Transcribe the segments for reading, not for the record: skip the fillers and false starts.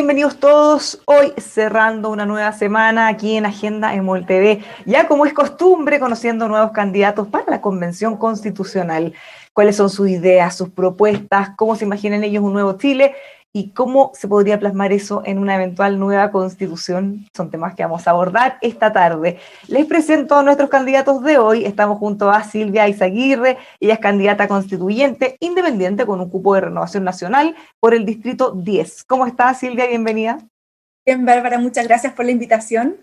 bienvenidos todos. Hoy cerrando una nueva semana aquí en Agenda Emol TV. Ya como es costumbre, conociendo nuevos candidatos para la Convención Constitucional. Cuáles son sus ideas, sus propuestas, cómo se imaginan ellos un nuevo Chile y cómo se podría plasmar eso en una eventual nueva Constitución. Son temas que vamos a abordar esta tarde. Les presento a nuestros candidatos de hoy. Estamos junto a Silvia Izaguirre. Ella es candidata constituyente independiente con un cupo de Renovación Nacional por el Distrito 10. ¿Cómo estás, Silvia? Bienvenida. Bien, Bárbara, muchas gracias por la invitación.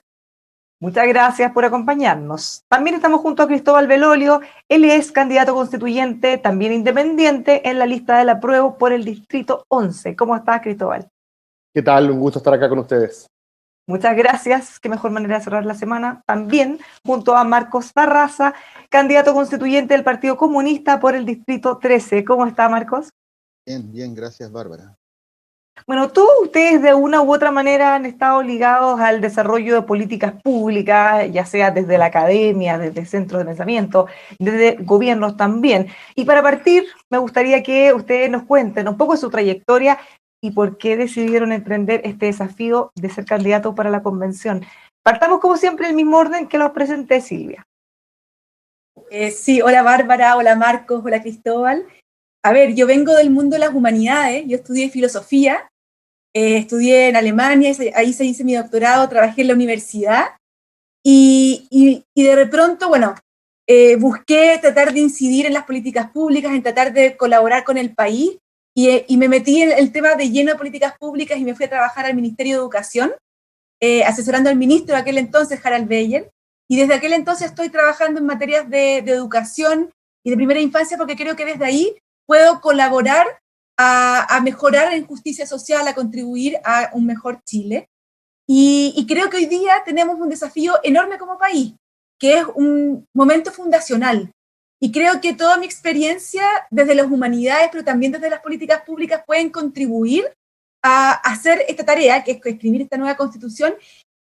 Muchas gracias por acompañarnos. También estamos junto a Cristóbal Belolio. Él es candidato constituyente, también independiente, en la lista del apruebo por el Distrito 11. ¿Cómo estás, Cristóbal? ¿Qué tal? Un gusto estar acá con ustedes. Muchas gracias. Qué mejor manera de cerrar la semana. También junto a Marcos Barraza, candidato constituyente del Partido Comunista por el Distrito 13. ¿Cómo está, Marcos? Bien, gracias, Bárbara. Bueno, todos ustedes de una u otra manera han estado ligados al desarrollo de políticas públicas, ya sea desde la academia, desde centros de pensamiento, desde gobiernos también. Y para partir, me gustaría que ustedes nos cuenten un poco de su trayectoria y por qué decidieron emprender este desafío de ser candidato para la convención. Partamos como siempre en el mismo orden que los presenté, Silvia. Sí, hola Bárbara, hola Marcos, hola Cristóbal. A ver, yo vengo del mundo de las humanidades, yo estudié filosofía, estudié en Alemania, ahí se hice mi doctorado, trabajé en la universidad y de pronto, bueno, busqué tratar de incidir en las políticas públicas, en tratar de colaborar con el país y me metí en el tema de lleno de políticas públicas y me fui a trabajar al Ministerio de Educación, asesorando al ministro de aquel entonces, Harald Beyer, y desde aquel entonces estoy trabajando en materias de educación y de primera infancia porque creo que desde ahí puedo colaborar a mejorar en justicia social, a contribuir a un mejor Chile. Y creo que hoy día tenemos un desafío enorme como país, que es un momento fundacional. Y creo que toda mi experiencia desde las humanidades, pero también desde las políticas públicas, pueden contribuir a hacer esta tarea, que es escribir esta nueva constitución.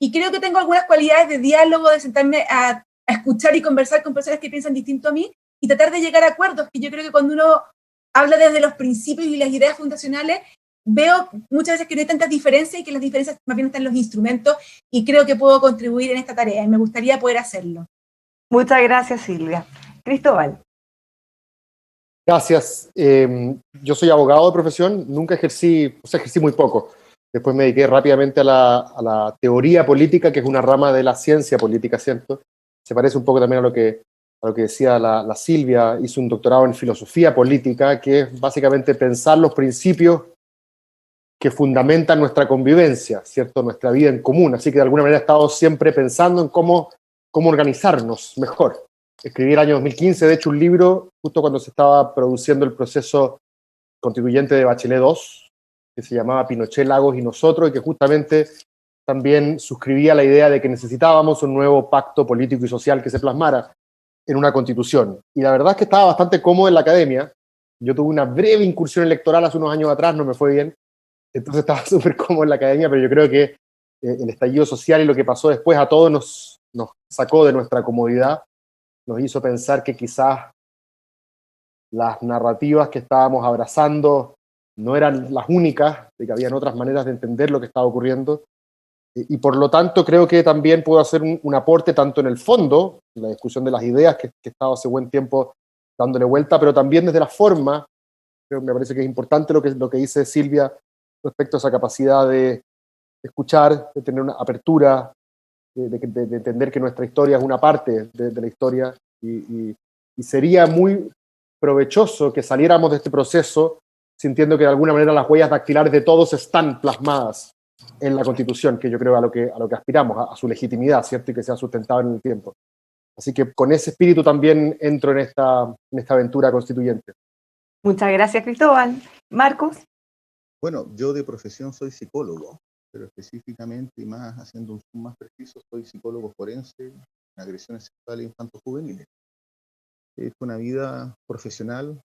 Y creo que tengo algunas cualidades de diálogo, de sentarme a escuchar y conversar con personas que piensan distinto a mí y tratar de llegar a acuerdos, que yo creo que cuando uno habla desde los principios y las ideas fundacionales, veo muchas veces que no hay tantas diferencias y que las diferencias más bien están en los instrumentos y creo que puedo contribuir en esta tarea y me gustaría poder hacerlo. Muchas gracias, Silvia. Cristóbal. Gracias. Yo soy abogado de profesión, nunca ejercí muy poco. Después me dediqué rápidamente a la teoría política, que es una rama de la ciencia política, ¿cierto? Se parece un poco también a lo que decía la Silvia. Hizo un doctorado en filosofía política, que es básicamente pensar los principios que fundamentan nuestra convivencia, ¿cierto? Nuestra vida en común. Así que de alguna manera he estado siempre pensando en cómo organizarnos mejor. Escribí el año 2015, de hecho, un libro justo cuando se estaba produciendo el proceso constituyente de Bachelet II, que se llamaba Pinochet, Lagos y Nosotros, y que justamente también suscribía la idea de que necesitábamos un nuevo pacto político y social que se plasmara en una constitución. Y la verdad es que estaba bastante cómodo en la academia. Yo tuve una breve incursión electoral hace unos años atrás, no me fue bien, entonces estaba súper cómodo en la academia, pero yo creo que el estallido social y lo que pasó después a todos nos sacó de nuestra comodidad, nos hizo pensar que quizás las narrativas que estábamos abrazando no eran las únicas, de que habían otras maneras de entender lo que estaba ocurriendo, y por lo tanto creo que también puedo hacer un aporte tanto en el fondo, en la discusión de las ideas que he estado hace buen tiempo dándole vuelta, pero también desde la forma. Creo que me parece que es importante lo que dice Silvia respecto a esa capacidad de escuchar, de tener una apertura, de entender que nuestra historia es una parte de la historia, y sería muy provechoso que saliéramos de este proceso sintiendo que de alguna manera las huellas dactilares de todos están plasmadas en la Constitución, que yo creo a lo que aspiramos, a su legitimidad, ¿cierto? Y que sea sustentable en el tiempo. Así que con ese espíritu también entro en esta aventura constituyente. Muchas gracias, Cristóbal. Marcos. Bueno, yo de profesión soy psicólogo, pero específicamente y más haciendo un zoom más preciso, soy psicólogo forense en agresiones sexuales infanto-juveniles. He hecho una vida profesional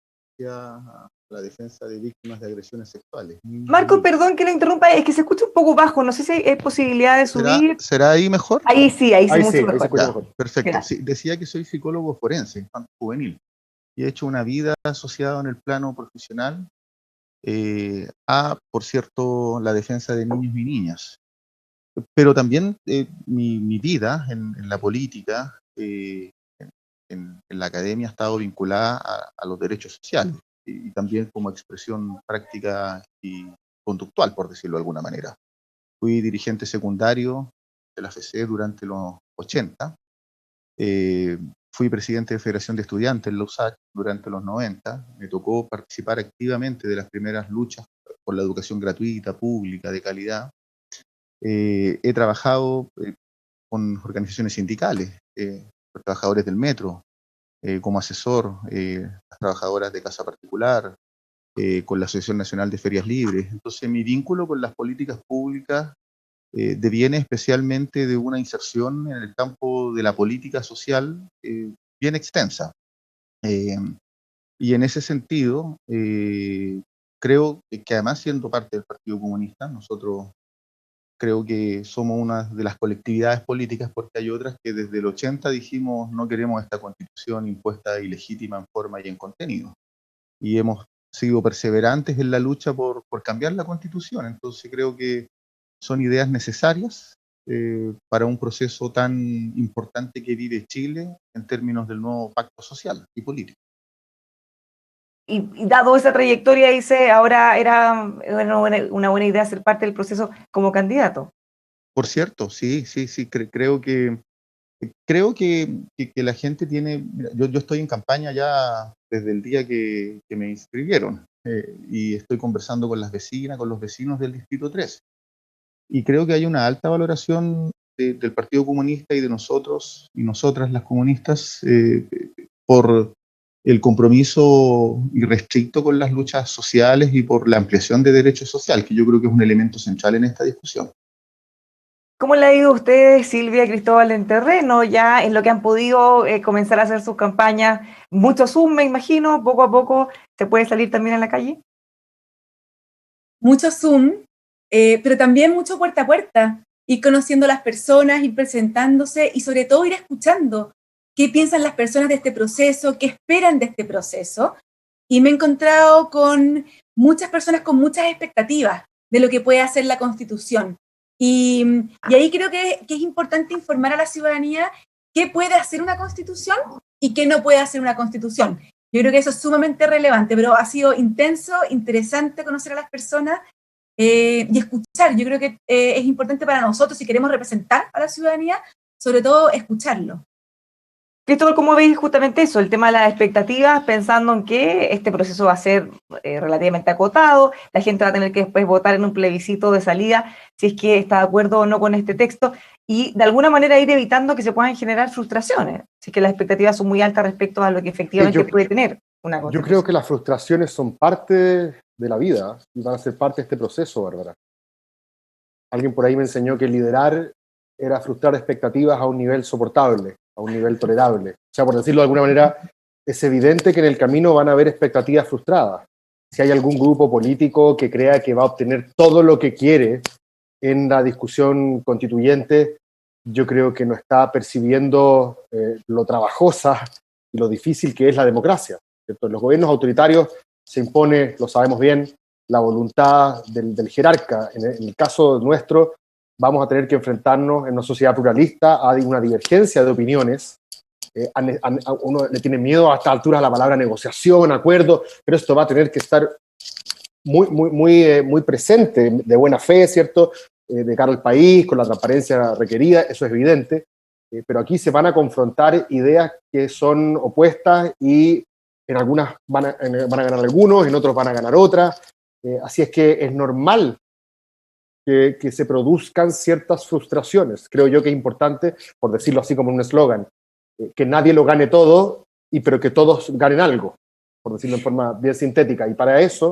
a la defensa de víctimas de agresiones sexuales. Marcos, perdón que lo interrumpa, es que se escucha un poco bajo, no sé si hay posibilidad de subir. ¿Será ahí mejor? Ahí sí, mucho mejor. Se escucha mejor. Perfecto. Sí, decía que soy psicólogo forense infanto-juvenil y he hecho una vida asociada en el plano profesional por cierto, la defensa de niños y niñas. Pero también mi vida en la política, en la academia, ha estado vinculada a los derechos sociales y también como expresión práctica y conductual, por decirlo de alguna manera. Fui dirigente secundario de la FCE durante los 80, fui presidente de Federación de Estudiantes en la USACH durante los 90, me tocó participar activamente de las primeras luchas por la educación gratuita, pública, de calidad. He trabajado con organizaciones sindicales, los trabajadores del metro, como asesor, las trabajadoras de casa particular, con la Asociación Nacional de Ferias Libres. Entonces mi vínculo con las políticas públicas deviene especialmente de una inserción en el campo de la política social bien extensa. Y en ese sentido, creo que además, siendo parte del Partido Comunista, nosotros creo que somos una de las colectividades políticas, porque hay otras que desde el 80 dijimos no queremos esta constitución impuesta ilegítima en forma y en contenido. Y hemos sido perseverantes en la lucha por cambiar la constitución. Entonces creo que son ideas necesarias para un proceso tan importante que vive Chile en términos del nuevo pacto social y político. Y dado esa trayectoria, dice, ahora era una buena idea ser parte del proceso como candidato. Por cierto, sí, creo que la gente tiene... Mira, yo estoy en campaña ya desde el día que me inscribieron y estoy conversando con las vecinas, con los vecinos del Distrito 3. Y creo que hay una alta valoración del Partido Comunista y de nosotros y nosotras las comunistas por el compromiso irrestricto con las luchas sociales y por la ampliación de derechos sociales, que yo creo que es un elemento central en esta discusión. ¿Cómo le ha ido a ustedes, Silvia y Cristóbal, en terreno, ya en lo que han podido comenzar a hacer sus campañas? Mucho Zoom, me imagino, poco a poco se puede salir también a la calle. Mucho Zoom, pero también mucho puerta a puerta, ir conociendo a las personas, ir presentándose y sobre todo ir escuchando qué piensan las personas de este proceso, qué esperan de este proceso. Y me he encontrado con muchas personas con muchas expectativas de lo que puede hacer la Constitución. Y ahí creo que es importante informar a la ciudadanía qué puede hacer una Constitución y qué no puede hacer una Constitución. Yo creo que eso es sumamente relevante, pero ha sido intenso, interesante conocer a las personas y escuchar. Yo creo que es importante para nosotros, si queremos representar a la ciudadanía, sobre todo escucharlo. Cristóbal, ¿cómo veis justamente eso? El tema de las expectativas, pensando en que este proceso va a ser relativamente acotado, la gente va a tener que después votar en un plebiscito de salida si es que está de acuerdo o no con este texto, y de alguna manera ir evitando que se puedan generar frustraciones, si es que las expectativas son muy altas respecto a lo que efectivamente puede tener una constitución. Yo creo que las frustraciones son parte de la vida y van a ser parte de este proceso, Bárbara. Alguien por ahí me enseñó que liderar era frustrar expectativas a un nivel soportable, a un nivel tolerable. O sea, por decirlo de alguna manera, es evidente que en el camino van a haber expectativas frustradas. Si hay algún grupo político que crea que va a obtener todo lo que quiere en la discusión constituyente, yo creo que no está percibiendo lo trabajosa y lo difícil que es la democracia, ¿cierto? En los gobiernos autoritarios se impone, lo sabemos bien, la voluntad del jerarca. En el caso nuestro, vamos a tener que enfrentarnos en una sociedad pluralista a una divergencia de opiniones. Uno le tiene miedo a estas alturas a la palabra negociación, acuerdo, pero esto va a tener que estar muy presente, de buena fe, ¿cierto?, de cara al país, con la transparencia requerida, eso es evidente, pero aquí se van a confrontar ideas que son opuestas y en algunas van a ganar algunos, en otros van a ganar otras, así es que es normal que se produzcan ciertas frustraciones. Creo yo que es importante, por decirlo así como un eslogan, que nadie lo gane todo, pero que todos ganen algo, por decirlo en forma bien sintética. Y para eso...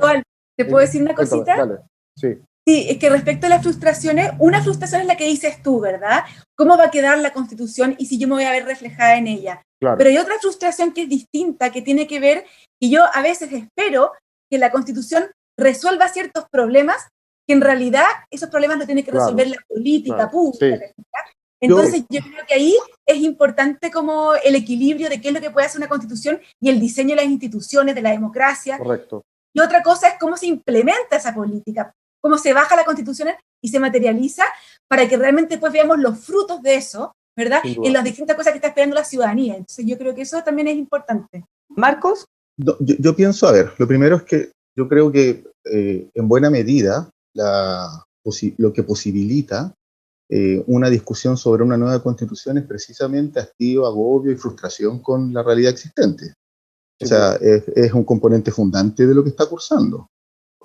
¿Te puedo decir una cosita? Dale, sí. Sí, es que respecto a las frustraciones, una frustración es la que dices tú, ¿verdad? ¿Cómo va a quedar la Constitución y si yo me voy a ver reflejada en ella? Claro. Pero hay otra frustración que es distinta, que tiene que ver, y yo a veces espero que la Constitución resuelva ciertos problemas, que en realidad esos problemas no tiene que resolver la política pública. Sí. Entonces yo creo que ahí es importante como el equilibrio de qué es lo que puede hacer una Constitución y el diseño de las instituciones, de la democracia. Correcto. y otra cosa es cómo se implementa esa política, cómo se baja la Constitución y se materializa para que realmente después veamos los frutos de eso, ¿verdad? En las distintas cosas que está esperando la ciudadanía. Entonces yo creo que eso también es importante. Marcos. No, yo pienso, a ver, lo primero es que yo creo que en buena medida lo que posibilita una discusión sobre una nueva constitución es precisamente hastío, agobio y frustración con la realidad existente. O sea, es un componente fundante de lo que está cursando.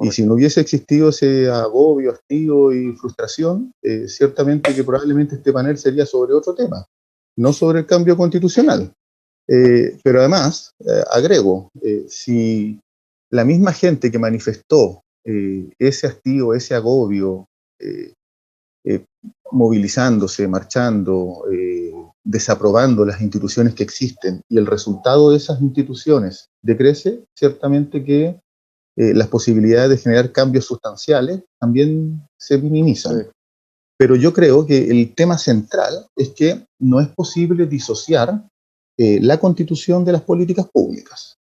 Y si no hubiese existido ese agobio, hastío y frustración, ciertamente que probablemente este panel sería sobre otro tema, no sobre el cambio constitucional. Pero además, agrego, si la misma gente que manifestó ese hastío, ese agobio, movilizándose, marchando, desaprobando las instituciones que existen, y el resultado de esas instituciones decrece, ciertamente que las posibilidades de generar cambios sustanciales también se minimizan. Sí. Pero yo creo que el tema central es que no es posible disociar la Constitución de las políticas públicas.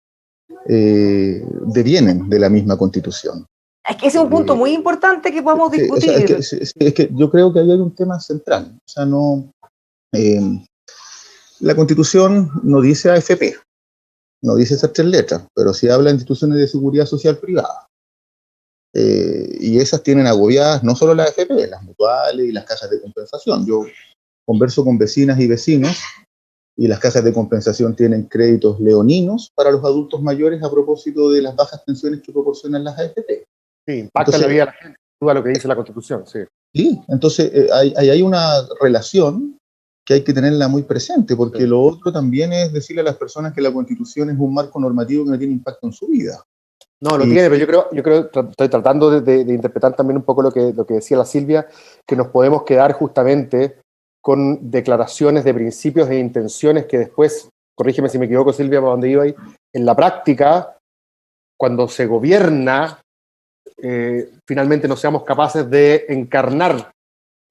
Devienen de la misma Constitución. Es que ese es un punto muy importante que podemos discutir. O sea, es que yo creo que ahí hay un tema central. O sea, no, la Constitución no dice AFP, no dice esas 3 letras, pero sí habla de instituciones de seguridad social privada. Y esas tienen agobiadas no solo las AFP, las mutuales y las cajas de compensación. Yo converso con vecinas y vecinos y las cajas de compensación tienen créditos leoninos para los adultos mayores a propósito de las bajas pensiones que proporcionan las AFP. Sí, impacta la vida de la gente, lo que dice la Constitución, sí. Sí, entonces hay una relación que hay que tenerla muy presente, porque sí. Lo otro también es decirle a las personas que la Constitución es un marco normativo que no tiene impacto en su vida. No, lo tiene, pero yo creo estoy tratando de interpretar también un poco lo que decía la Silvia, que nos podemos quedar justamente con declaraciones de principios e intenciones que después, corrígeme si me equivoco, Silvia, para dónde iba ahí, en la práctica, cuando se gobierna, finalmente no seamos capaces de encarnar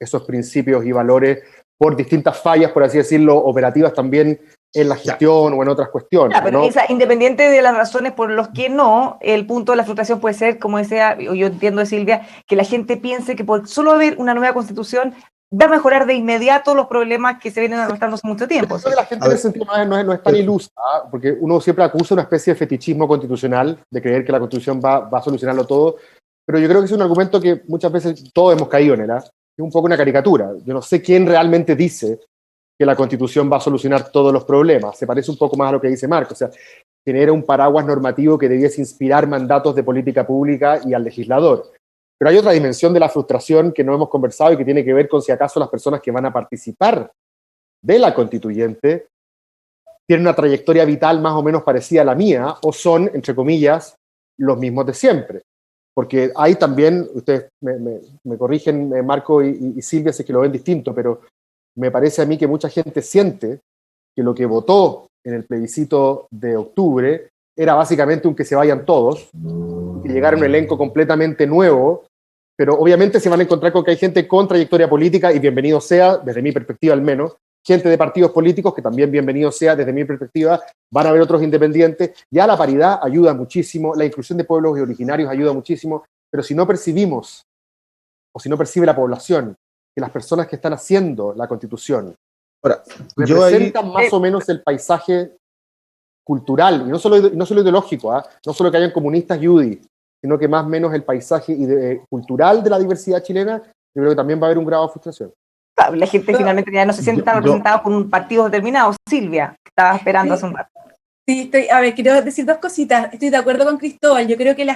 esos principios y valores por distintas fallas, por así decirlo, operativas también en la gestión o en otras cuestiones. Pero ¿no? Independiente de las razones por las que no, el punto de la frustración puede ser, como decía, yo entiendo de Silvia, que la gente piense que por solo haber una nueva constitución va a mejorar de inmediato los problemas que se vienen arrastrando hace mucho tiempo. Creo que la gente en ese sentido no es tan ilusa, ¿eh? Porque uno siempre acusa una especie de fetichismo constitucional, de creer que la Constitución va a solucionarlo todo, pero yo creo que es un argumento que muchas veces todos hemos caído en él, ¿eh? Es un poco una caricatura. Yo no sé quién realmente dice que la Constitución va a solucionar todos los problemas. Se parece un poco más a lo que dice Marco, o sea, genera un paraguas normativo que debiese inspirar mandatos de política pública y al legislador. Pero hay otra dimensión de la frustración que no hemos conversado y que tiene que ver con si acaso las personas que van a participar de la constituyente tienen una trayectoria vital más o menos parecida a la mía o son, entre comillas, los mismos de siempre. Porque hay también, ustedes me corrigen, Marco y Silvia, si es que lo ven distinto, pero me parece a mí que mucha gente siente que lo que votó en el plebiscito de octubre era básicamente un que se vayan todos, que llegara un elenco completamente nuevo, pero obviamente se van a encontrar con que hay gente con trayectoria política, y bienvenido sea, desde mi perspectiva al menos, gente de partidos políticos, que también bienvenido sea, desde mi perspectiva, van a haber otros independientes. Ya la paridad ayuda muchísimo, la inclusión de pueblos originarios ayuda muchísimo, pero si no percibimos, o si no percibe la población, que las personas que están haciendo la Constitución representan más o menos el paisaje cultural, y no solo ideológico, no solo que hayan comunistas y UDI, sino que más o menos el paisaje cultural de la diversidad chilena, yo creo que también va a haber un grado de frustración. Claro, la gente finalmente ya no se siente tan representada por un partido determinado. Silvia, que estaba esperando hace un rato. Sí, quiero decir 2 cositas. Estoy de acuerdo con Cristóbal. Yo creo que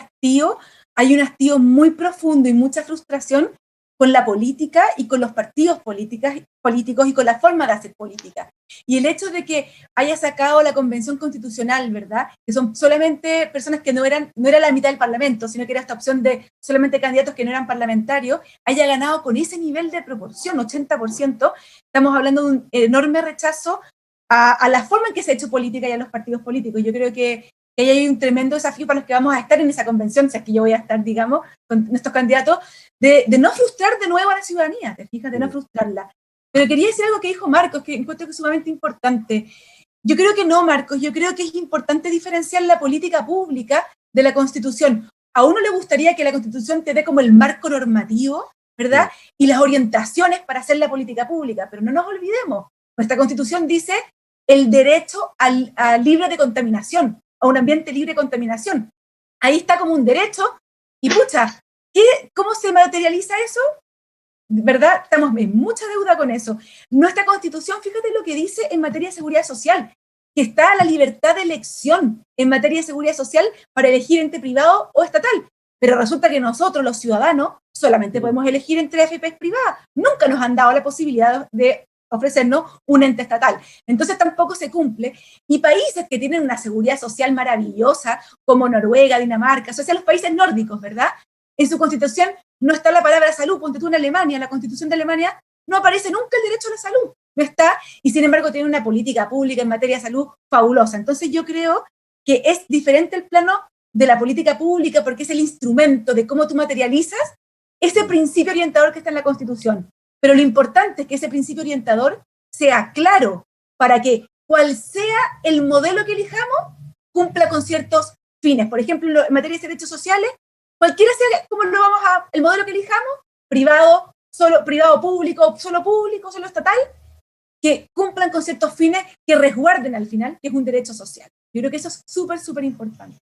hay un hastío muy profundo y mucha frustración con la política y con los partidos políticos y con la forma de hacer política. Y el hecho de que haya sacado la Convención Constitucional, ¿verdad? Que son solamente personas que no era la mitad del Parlamento, sino que era esta opción de solamente candidatos que no eran parlamentarios, haya ganado con ese nivel de proporción, 80%, estamos hablando de un enorme rechazo a la forma en que se ha hecho política y a los partidos políticos. Yo creo que ahí hay un tremendo desafío para los que vamos a estar en esa convención, si es que yo voy a estar, digamos, con nuestros candidatos, de no frustrar de nuevo a la ciudadanía, ¿te fijas? De no frustrarla. Pero quería decir algo que dijo Marcos, que encuentro que es sumamente importante. Yo creo que no, Marcos, yo creo que es importante diferenciar la política pública de la Constitución. A uno le gustaría que la Constitución te dé como el marco normativo, ¿verdad? Y las orientaciones para hacer la política pública, pero no nos olvidemos, nuestra Constitución dice el derecho a libre de contaminación, a un ambiente libre de contaminación. Ahí está como un derecho, y pucha, ¿cómo se materializa eso? ¿Verdad? Estamos en mucha deuda con eso. Nuestra Constitución, fíjate lo que dice en materia de seguridad social, que está la libertad de elección en materia de seguridad social para elegir entre privado o estatal. Pero resulta que nosotros, los ciudadanos, solamente podemos elegir entre AFPs privadas. Nunca nos han dado la posibilidad de ofrecernos un ente estatal. Entonces tampoco se cumple. Y países que tienen una seguridad social maravillosa, como Noruega, Dinamarca, o sea, los países nórdicos, ¿verdad? En su constitución no está la palabra salud. Ponte tú en Alemania, en la constitución de Alemania no aparece nunca el derecho a la salud. No está, y sin embargo tiene una política pública en materia de salud fabulosa. Entonces yo creo que es diferente el plano de la política pública porque es el instrumento de cómo tú materializas ese principio orientador que está en la Constitución. Pero lo importante es que ese principio orientador sea claro para que cual sea el modelo que elijamos, cumpla con ciertos fines. Por ejemplo, en materia de derechos sociales, cualquiera sea como lo vamos el modelo que elijamos, privado, solo privado público, solo estatal, que cumplan con ciertos fines que resguarden al final, que es un derecho social. Yo creo que eso es súper, súper importante.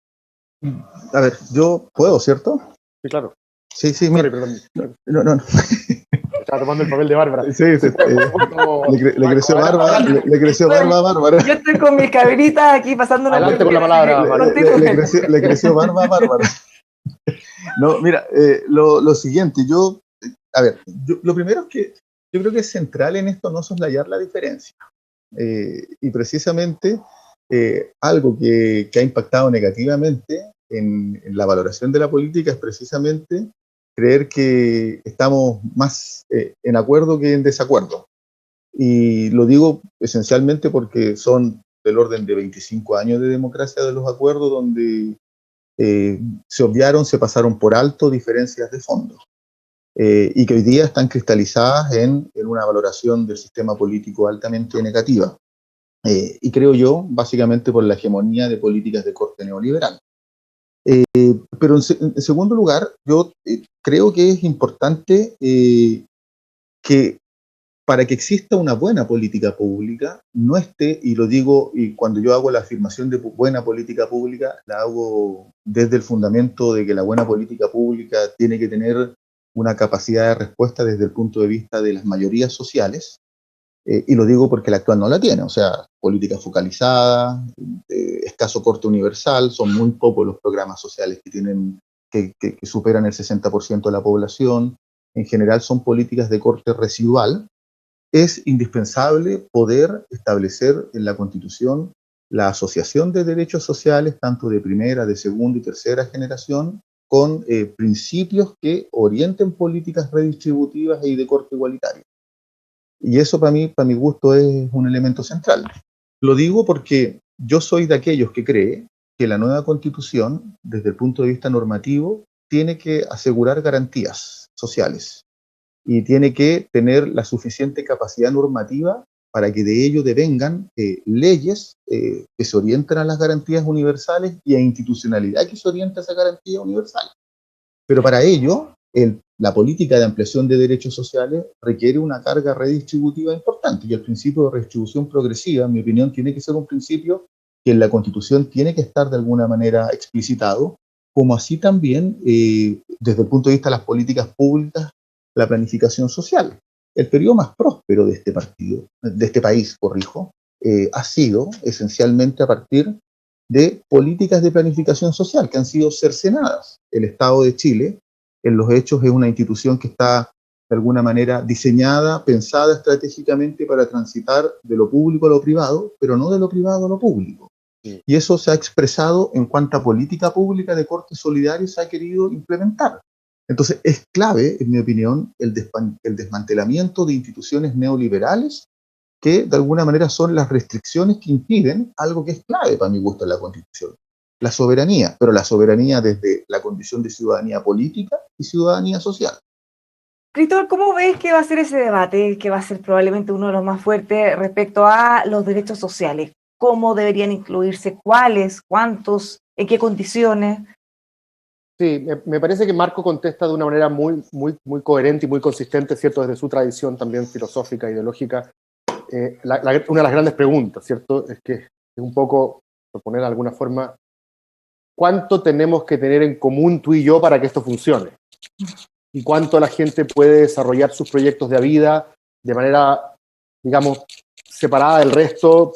A ver, yo puedo, ¿cierto? Sí, claro. Sí, Sorry, mira. perdón. No. Estaba tomando el papel de Bárbara. Sí, le creció barba, le creció barba a Bárbara. Yo estoy con mis cabritas aquí pasando una... Adelante con la palabra, Bárbara. Le creció barba a Bárbara. No, mira, lo siguiente, lo primero es que yo creo que es central en esto no soslayar la diferencia. Y precisamente algo que ha impactado negativamente en la valoración de la política es precisamente creer que estamos más en acuerdo que en desacuerdo. Y lo digo esencialmente porque son del orden de 25 años de democracia de los acuerdos donde se obviaron, se pasaron por alto diferencias de fondo. Y que hoy día están cristalizadas en una valoración del sistema político altamente negativa. Y creo yo, básicamente por la hegemonía de políticas de corte neoliberal. Pero en segundo lugar, yo creo que es importante que para que exista una buena política pública, no esté, y lo digo, y cuando yo hago la afirmación de buena política pública, la hago desde el fundamento de que la buena política pública tiene que tener una capacidad de respuesta desde el punto de vista de las mayorías sociales, y lo digo porque la actual no la tiene, o sea, política focalizada, escaso corte universal, son muy pocos los programas sociales que superan el 60% de la población, en general son políticas de corte residual. Es indispensable poder establecer en la Constitución la asociación de derechos sociales, tanto de primera, de segunda y tercera generación, con principios que orienten políticas redistributivas y de corte igualitario. Y eso para mi gusto es un elemento central. Lo digo porque yo soy de aquellos que cree que la nueva Constitución, desde el punto de vista normativo, tiene que asegurar garantías sociales y tiene que tener la suficiente capacidad normativa para que de ello devengan leyes que se orienten a las garantías universales y a institucionalidad que se oriente a esa garantía universal. Pero para ello, la política de ampliación de derechos sociales requiere una carga redistributiva importante, y el principio de redistribución progresiva, en mi opinión, tiene que ser un principio que en la Constitución tiene que estar de alguna manera explicitado, como así también, desde el punto de vista de las políticas públicas, la planificación social. El periodo más próspero de este país, ha sido esencialmente a partir de políticas de planificación social que han sido cercenadas. El Estado de Chile, en los hechos, es una institución que está de alguna manera diseñada, pensada estratégicamente para transitar de lo público a lo privado, pero no de lo privado a lo público. Sí. Y eso se ha expresado en cuánta política pública de corte solidario se ha querido implementar. Entonces es clave, en mi opinión, el desmantelamiento de instituciones neoliberales que de alguna manera son las restricciones que impiden algo que es clave para mi gusto en la Constitución, la soberanía, pero la soberanía desde la condición de ciudadanía política y ciudadanía social. Cristóbal, ¿cómo ves que va a ser ese debate, que va a ser probablemente uno de los más fuertes respecto a los derechos sociales? ¿Cómo deberían incluirse? ¿Cuáles? ¿Cuántos? ¿En qué condiciones? Sí, me parece que Marco contesta de una manera muy, muy, muy coherente y muy consistente, ¿cierto? Desde su tradición también filosófica, ideológica. Una de las grandes preguntas, ¿cierto? Es que es un poco, por poner de alguna forma, ¿cuánto tenemos que tener en común tú y yo para que esto funcione? Y cuánto la gente puede desarrollar sus proyectos de vida de manera, digamos, separada del resto,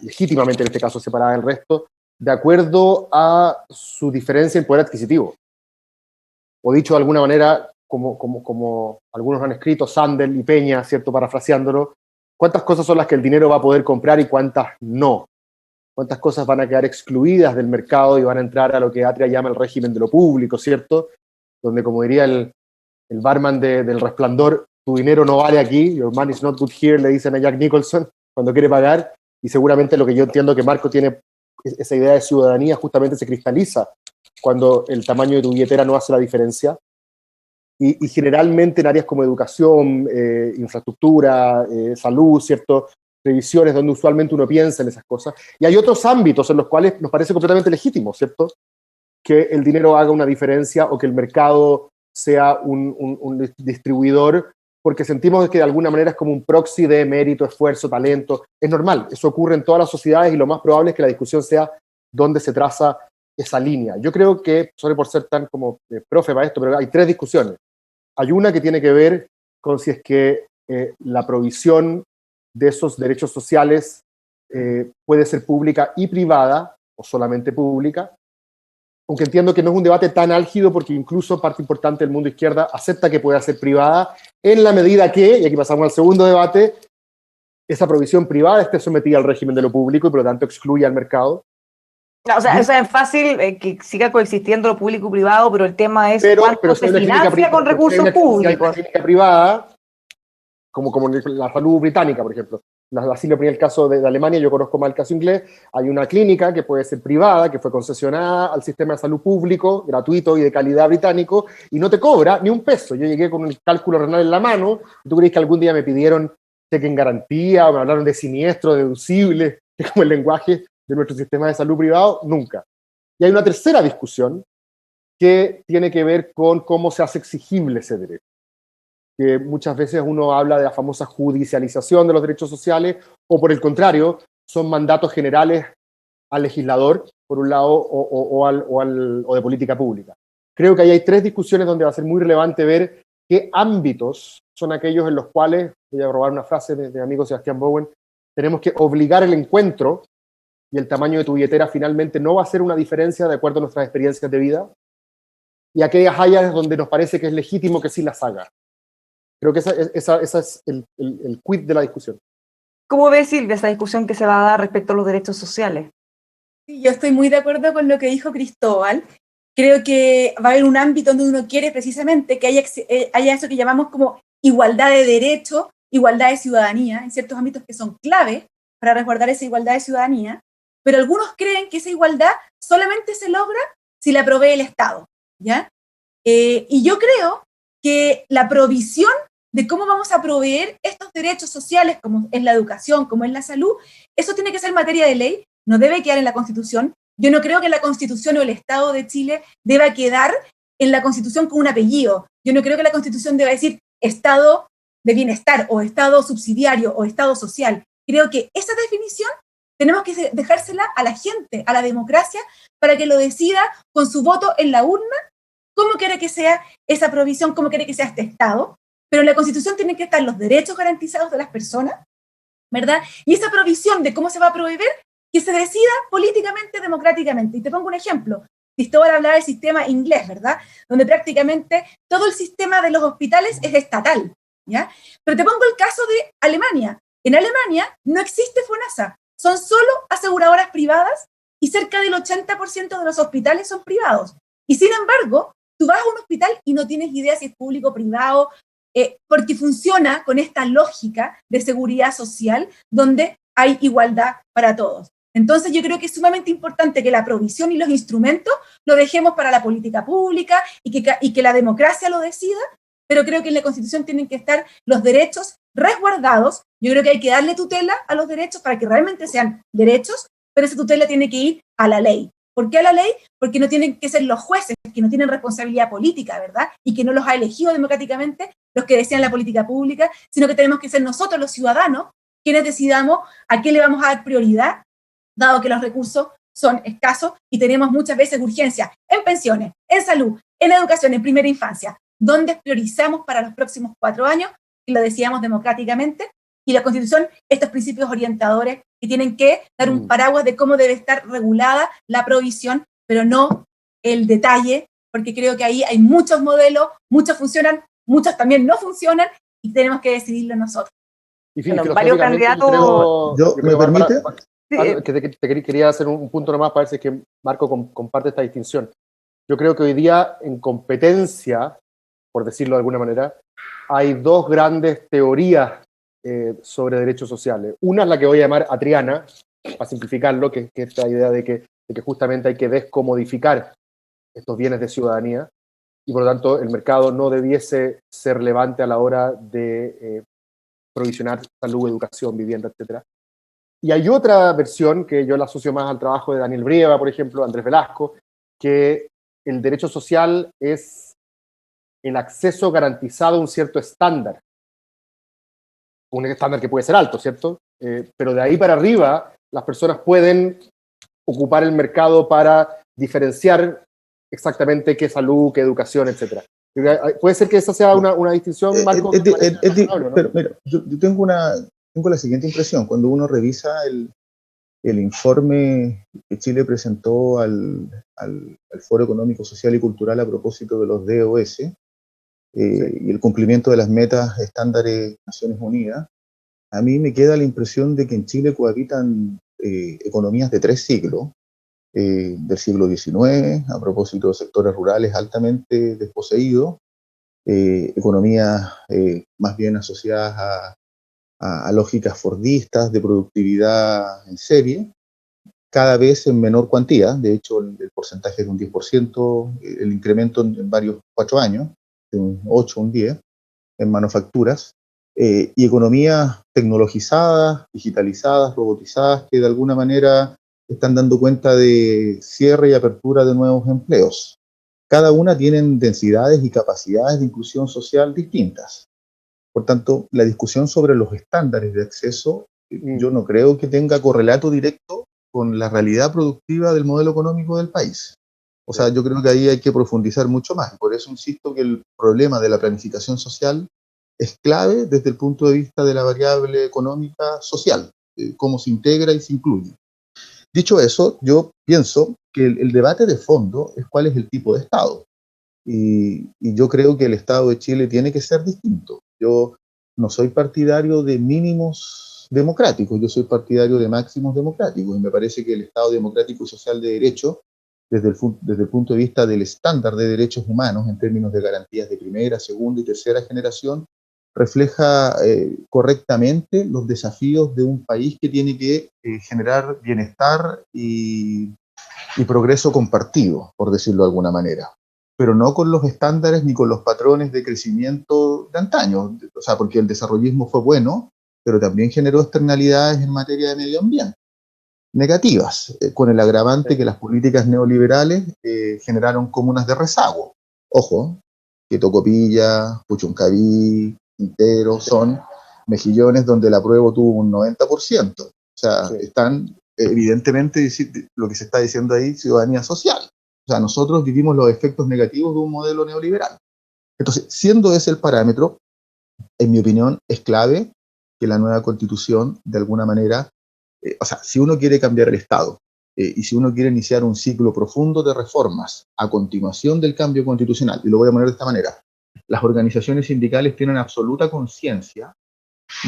legítimamente en este caso separada del resto, de acuerdo a su diferencia en poder adquisitivo. O dicho de alguna manera, como algunos han escrito, Sandel y Peña, ¿cierto? Parafraseándolo, ¿cuántas cosas son las que el dinero va a poder comprar y cuántas no? ¿Cuántas cosas van a quedar excluidas del mercado y van a entrar a lo que Atria llama el régimen de lo público, ¿cierto? Donde, como diría el barman del Resplandor, tu dinero no vale aquí, your money is not good here, le dicen a Jack Nicholson cuando quiere pagar, y seguramente lo que yo entiendo que Marco tiene, esa idea de ciudadanía justamente se cristaliza cuando el tamaño de tu billetera no hace la diferencia, y generalmente en áreas como educación, infraestructura, salud, ¿cierto?, previsiones donde usualmente uno piensa en esas cosas, y hay otros ámbitos en los cuales nos parece completamente legítimo, ¿cierto?, que el dinero haga una diferencia o que el mercado sea un distribuidor, porque sentimos que de alguna manera es como un proxy de mérito, esfuerzo, talento. Es normal, eso ocurre en todas las sociedades y lo más probable es que la discusión sea dónde se traza esa línea. Yo creo que, sorry por ser tan como profe para esto, pero hay tres discusiones. Hay una que tiene que ver con si es que la provisión de esos derechos sociales puede ser pública y privada, o solamente pública, aunque entiendo que no es un debate tan álgido porque incluso parte importante del mundo izquierda acepta que pueda ser privada en la medida que, y aquí pasamos al segundo debate, esa provisión privada esté sometida al régimen de lo público y por lo tanto excluya al mercado. O sea, es fácil que siga coexistiendo lo público y privado, pero el tema es cuánto si se financia con recursos públicos. Si hay una clínica privada, como la salud británica, por ejemplo. Así lo ponía el caso de Alemania, yo conozco más el caso inglés. Hay una clínica que puede ser privada, que fue concesionada al sistema de salud público, gratuito y de calidad británico, y no te cobra ni un peso. Yo llegué con el cálculo renal en la mano, y tú crees que algún día me pidieron cheque en garantía, o me hablaron de siniestro, deducible, que es como el lenguaje de nuestro sistema de salud privado, nunca. Y hay una tercera discusión que tiene que ver con cómo se hace exigible ese derecho. Que muchas veces uno habla de la famosa judicialización de los derechos sociales, o por el contrario, son mandatos generales al legislador, por un lado, o de política pública. Creo que ahí hay tres discusiones donde va a ser muy relevante ver qué ámbitos son aquellos en los cuales, voy a robar una frase de mi amigo Sebastián Bowen, tenemos que obligar el encuentro, y el tamaño de tu billetera finalmente no va a ser una diferencia de acuerdo a nuestras experiencias de vida, y aquellas áreas donde nos parece que es legítimo que sí las haga. Creo que esa es el quid de la discusión. ¿Cómo ves, Silvia, esa discusión que se va a dar respecto a los derechos sociales? Sí, yo estoy muy de acuerdo con lo que dijo Cristóbal. Creo que va a haber un ámbito donde uno quiere precisamente que haya eso que llamamos como igualdad de derecho, igualdad de ciudadanía, en ciertos ámbitos que son clave para resguardar esa igualdad de ciudadanía, pero algunos creen que esa igualdad solamente se logra si la provee el Estado, ¿ya? Y yo creo que la provisión de cómo vamos a proveer estos derechos sociales, como es la educación, como es la salud, eso tiene que ser materia de ley, no debe quedar en la Constitución. Yo no creo que la Constitución o el Estado de Chile deba quedar en la Constitución con un apellido. Yo no creo que la Constitución deba decir Estado de bienestar, o Estado subsidiario, o Estado social. Creo que esa definición tenemos que dejársela a la gente, a la democracia, para que lo decida con su voto en la urna, cómo quiere que sea esa provisión, cómo quiere que sea este Estado. Pero en la Constitución tienen que estar los derechos garantizados de las personas, ¿verdad? Y esa provisión de cómo se va a proveer, que se decida políticamente, democráticamente. Y te pongo un ejemplo. Cristóbal hablaba del sistema inglés, ¿verdad? Donde prácticamente todo el sistema de los hospitales es estatal, ¿ya? Pero te pongo el caso de Alemania. En Alemania no existe FONASA, son solo aseguradoras privadas y cerca del 80% de los hospitales son privados. Y sin embargo, tú vas a un hospital y no tienes idea si es público o privado, porque funciona con esta lógica de seguridad social donde hay igualdad para todos. Entonces yo creo que es sumamente importante que la provisión y los instrumentos lo dejemos para la política pública y que la democracia lo decida, pero creo que en la Constitución tienen que estar los derechos resguardados. Yo creo que hay que darle tutela a los derechos para que realmente sean derechos, pero esa tutela tiene que ir a la ley, ¿Por qué a la ley? Porque no tienen que ser los jueces, que no tienen responsabilidad política, ¿verdad? Y que no los ha elegido democráticamente los que decían la política pública, sino que tenemos que ser nosotros los ciudadanos quienes decidamos a qué le vamos a dar prioridad, dado que los recursos son escasos y tenemos muchas veces urgencias en pensiones, en salud, en educación, en primera infancia, donde priorizamos para los próximos 4 años, y lo decíamos democráticamente, y la Constitución, estos principios orientadores que tienen que dar un paraguas de cómo debe estar regulada la provisión, pero no el detalle, porque creo que ahí hay muchos modelos, muchos funcionan, muchos también no funcionan, y tenemos que decidirlo nosotros. Y fin, Bueno, varios candidatos. ¿Me permite? Quería hacer un punto nomás para ver si es que Marco comparte esta distinción. Yo creo que hoy día en competencia, por decirlo de alguna manera, hay dos grandes teorías sobre derechos sociales. Una es la que voy a llamar atriana, para simplificarlo, que es esta idea de que justamente hay que descomodificar estos bienes de ciudadanía y por lo tanto el mercado no debiese ser relevante a la hora de provisionar salud, educación, vivienda, etc. Y hay otra versión que yo la asocio más al trabajo de Daniel Brieva, por ejemplo, Andrés Velasco, que el derecho social es el acceso garantizado a un cierto estándar. Un estándar que puede ser alto, ¿cierto? Pero de ahí para arriba, las personas pueden ocupar el mercado para diferenciar exactamente qué salud, qué educación, etc. Puede ser que esa sea una distinción, Marco. Pero mira, yo tengo la siguiente impresión. Cuando uno revisa el informe que Chile presentó al Foro Económico, Social y Cultural a propósito de los DOS, y el cumplimiento de las metas estándares de Naciones Unidas, a mí me queda la impresión de que en Chile cohabitan economías de 3 siglos, del siglo XIX, a propósito de sectores rurales altamente desposeídos, economías más bien asociadas a lógicas fordistas de productividad en serie, cada vez en menor cuantía. De hecho, el porcentaje es de un 10%, el incremento en varios 4 años, de un 8, un 10, en manufacturas, y economías tecnologizadas, digitalizadas, robotizadas, que de alguna manera están dando cuenta de cierre y apertura de nuevos empleos. Cada una tienen densidades y capacidades de inclusión social distintas. Por tanto, la discusión sobre los estándares de acceso, yo no creo que tenga correlato directo con la realidad productiva del modelo económico del país. O sea, yo creo que ahí hay que profundizar mucho más. Por eso insisto que el problema de la planificación social es clave desde el punto de vista de la variable económica social, cómo se integra y se incluye. Dicho eso, yo pienso que el debate de fondo es cuál es el tipo de Estado. Y yo creo que el Estado de Chile tiene que ser distinto. Yo no soy partidario de mínimos democráticos, yo soy partidario de máximos democráticos, y me parece que el Estado democrático y social de derecho, desde el punto de vista del estándar de derechos humanos, en términos de garantías de primera, segunda y tercera generación, refleja correctamente los desafíos de un país que tiene que generar bienestar y progreso compartido, por decirlo de alguna manera, pero no con los estándares ni con los patrones de crecimiento de antaño. O sea, porque el desarrollismo fue bueno, pero también generó externalidades en materia de medio ambiente negativas, con el agravante que las políticas neoliberales generaron comunas de rezago. Ojo, que Tocopilla, Puchuncaví, Quintero son mejillones donde el apruebo tuvo un 90%. O sea, están evidentemente lo que se está diciendo ahí, ciudadanía social. O sea, nosotros vivimos los efectos negativos de un modelo neoliberal. Entonces, siendo ese el parámetro, en mi opinión, es clave que la nueva Constitución, de alguna manera, o sea, si uno quiere cambiar el Estado y si uno quiere iniciar un ciclo profundo de reformas a continuación del cambio constitucional, y lo voy a poner de esta manera, las organizaciones sindicales tienen absoluta conciencia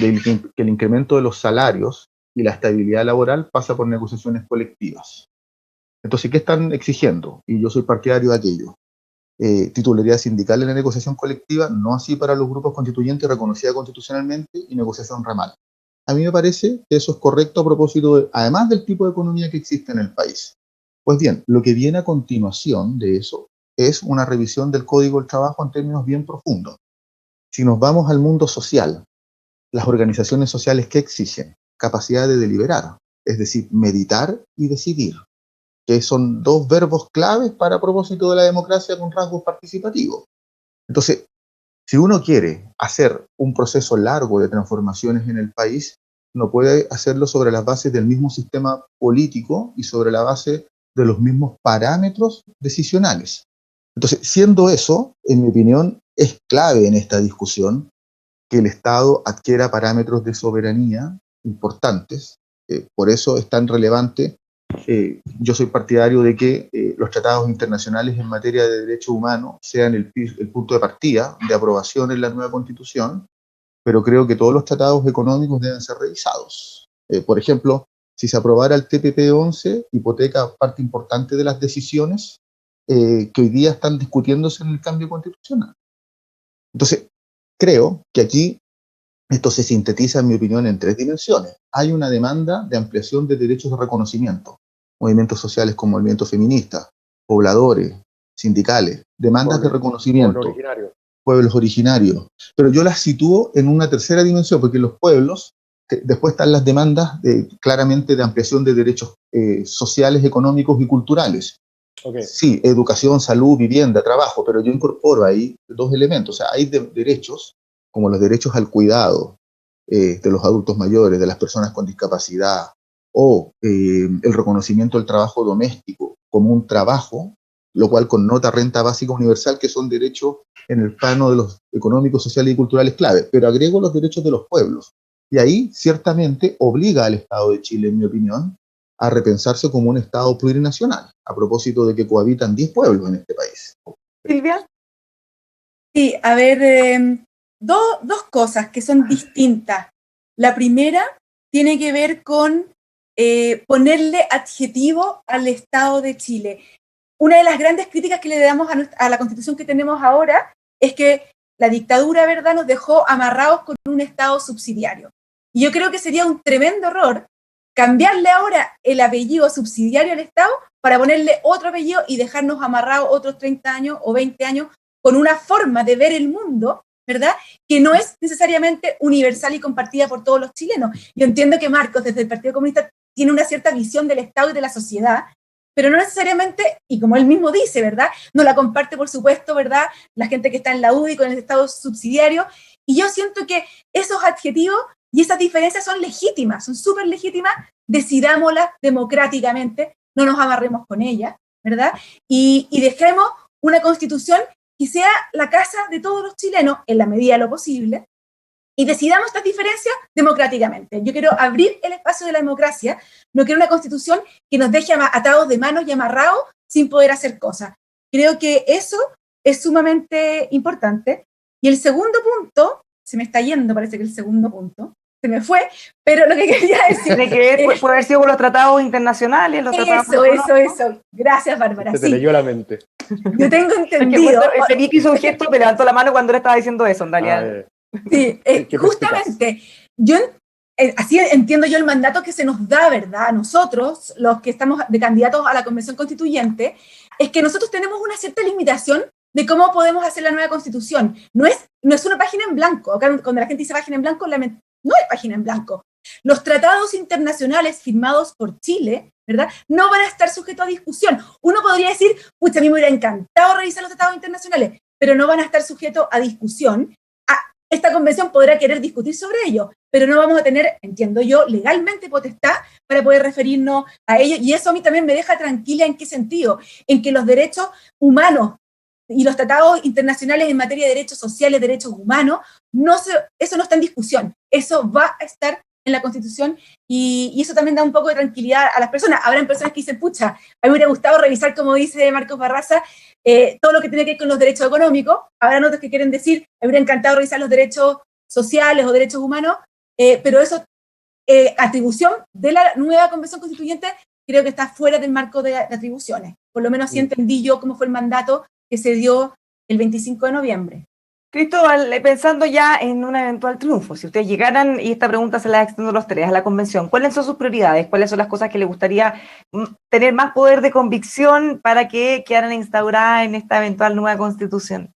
de que el incremento de los salarios y la estabilidad laboral pasa por negociaciones colectivas. Entonces, ¿qué están exigiendo? Y yo soy partidario de aquello. Titularidad sindical en la negociación colectiva, no así para los grupos constituyentes reconocida constitucionalmente, y negociación ramal. A mí me parece que eso es correcto a propósito, además del tipo de economía que existe en el país. Pues bien, lo que viene a continuación de eso es una revisión del Código del Trabajo en términos bien profundos. Si nos vamos al mundo social, las organizaciones sociales, ¿qué exigen? Capacidad de deliberar, es decir, meditar y decidir. que son dos verbos claves para propósito de la democracia con rasgos participativos. Entonces, si uno quiere hacer un proceso largo de transformaciones en el país, no puede hacerlo sobre las bases del mismo sistema político y sobre la base de los mismos parámetros decisionales. Entonces, siendo eso, en mi opinión, es clave en esta discusión que el Estado adquiera parámetros de soberanía importantes. Por eso es tan relevante. Yo soy partidario de que los tratados internacionales en materia de derechos humanos sean el punto de partida de aprobación en la nueva Constitución, pero creo que todos los tratados económicos deben ser revisados. Por ejemplo, si se aprobara el TPP-11, hipoteca parte importante de las decisiones que hoy día están discutiéndose en el cambio constitucional. Entonces, creo que aquí esto se sintetiza, en mi opinión, en tres dimensiones. Hay una demanda de ampliación de derechos de reconocimiento, movimientos sociales como movimientos feministas, pobladores, sindicales, demandas de reconocimiento, pueblos originarios. Pero yo las sitúo en una tercera dimensión, porque los pueblos, después están las demandas claramente de ampliación de derechos sociales, económicos y culturales. Okay. Sí, educación, salud, vivienda, trabajo, pero yo incorporo ahí dos elementos. O sea, hay derechos, como los derechos al cuidado de los adultos mayores, de las personas con discapacidad, o el reconocimiento del trabajo doméstico como un trabajo, lo cual connota renta básica universal, que son derechos en el plano de los económicos, sociales y culturales clave. Pero agrego los derechos de los pueblos. Y ahí, ciertamente, obliga al Estado de Chile, en mi opinión, a repensarse como un Estado plurinacional, a propósito de que cohabitan 10 pueblos en este país. Silvia. Sí, a ver, dos cosas que son distintas. La primera tiene que ver con ponerle adjetivo al Estado de Chile. Una de las grandes críticas que le damos a la Constitución que tenemos ahora es que la dictadura, ¿verdad?, nos dejó amarrados con un Estado subsidiario. Y yo creo que sería un tremendo error cambiarle ahora el apellido subsidiario al Estado para ponerle otro apellido y dejarnos amarrados otros 30 años o 20 años con una forma de ver el mundo, ¿verdad?, que no es necesariamente universal y compartida por todos los chilenos. Yo entiendo que Marcos, desde el Partido Comunista, tiene una cierta visión del Estado y de la sociedad, pero no necesariamente, y como él mismo dice, ¿verdad?, no la comparte, por supuesto, ¿verdad?, la gente que está en la UDI con el Estado subsidiario, y yo siento que esos adjetivos y esas diferencias son legítimas, son súper legítimas, decidámoslas democráticamente, no nos amarremos con ellas, ¿verdad? Y dejemos una constitución que sea la casa de todos los chilenos en la medida de lo posible, y decidamos estas diferencias democráticamente. Yo quiero abrir el espacio de la democracia, no quiero una constitución que nos deje atados de manos y amarrados sin poder hacer cosas. Creo que eso es sumamente importante. Y el segundo punto, se me está yendo, parece que el segundo punto, se me fue, pero lo que quería decir... Tiene que ver, puede haber sido con los tratados internacionales, los tratados... Eso. Gracias, Bárbara. Te leyó la mente. Yo tengo entendido... Felipe hizo un gesto, me levantó la mano cuando le estaba diciendo eso, en realidad. Sí, justamente, yo así entiendo yo el mandato que se nos da, ¿verdad?, a nosotros, los que estamos de candidatos a la Convención Constituyente, es que nosotros tenemos una cierta limitación de cómo podemos hacer la nueva Constitución. No es una página en blanco. Acá, cuando la gente dice página en blanco, no es página en blanco. Los tratados internacionales firmados por Chile, ¿verdad?, no van a estar sujetos a discusión. Uno podría decir, pucha, a mí me hubiera encantado revisar los tratados internacionales, pero no van a estar sujetos a discusión. Esta convención podrá querer discutir sobre ello, pero no vamos a tener, entiendo yo, legalmente potestad para poder referirnos a ello, y eso a mí también me deja tranquila. ¿En qué sentido? En que los derechos humanos y los tratados internacionales en materia de derechos sociales, derechos humanos, eso no está en discusión, eso va a estar en la Constitución, y eso también da un poco de tranquilidad a las personas. Habrán personas que dicen, pucha, a mí me hubiera gustado revisar, como dice Marcos Barraza, todo lo que tiene que ver con los derechos económicos. Habrán otros que quieren decir, me hubiera encantado revisar los derechos sociales o derechos humanos, pero eso, atribución de la nueva Convención Constituyente, creo que está fuera del marco de atribuciones. Por lo menos así entendí yo cómo fue el mandato que se dio el 25 de noviembre. Cristóbal, pensando ya en un eventual triunfo, si ustedes llegaran, y esta pregunta se la extiendo a los tres, a la convención, ¿cuáles son sus prioridades? ¿Cuáles son las cosas que les gustaría tener más poder de convicción para que quedaran instauradas en esta eventual nueva constitución?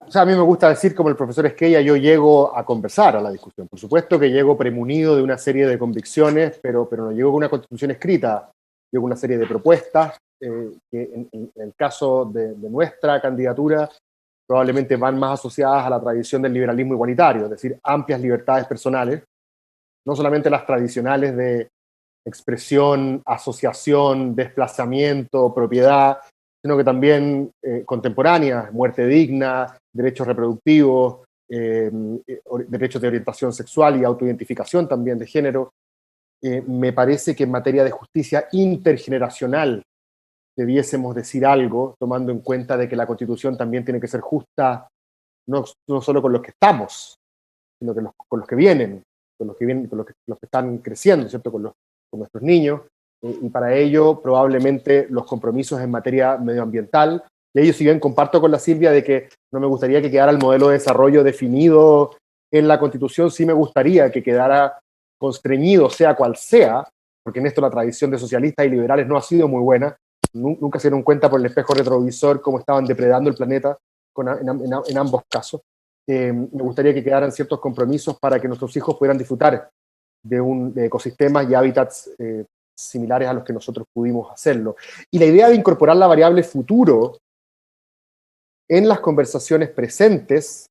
O sea, a mí me gusta decir, como el profesor Esquella, yo llego a conversar a la discusión. Por supuesto que llego premunido de una serie de convicciones, pero no llego con una constitución escrita. yo con una serie de propuestas que en el caso de nuestra candidatura probablemente van más asociadas a la tradición del liberalismo igualitario, es decir, amplias libertades personales, no solamente las tradicionales de expresión, asociación, desplazamiento, propiedad, sino que también contemporáneas, muerte digna, derechos reproductivos, derechos de orientación sexual y autoidentificación también de género. Me parece que en materia de justicia intergeneracional debiésemos decir algo, tomando en cuenta de que la Constitución también tiene que ser justa, no solo con los que estamos, sino que con los que vienen, con los que están creciendo, ¿cierto? Con nuestros niños, y para ello probablemente los compromisos en materia medioambiental, y ello si bien comparto con la Silvia de que no me gustaría que quedara el modelo de desarrollo definido en la Constitución, sí me gustaría que quedara constreñido, sea cual sea, porque en esto la tradición de socialistas y liberales no ha sido muy buena, nunca se dieron cuenta por el espejo retrovisor cómo estaban depredando el planeta en ambos casos. Me gustaría que quedaran ciertos compromisos para que nuestros hijos pudieran disfrutar de ecosistemas y hábitats similares a los que nosotros pudimos hacerlo. Y la idea de incorporar la variable futuro en las conversaciones presentes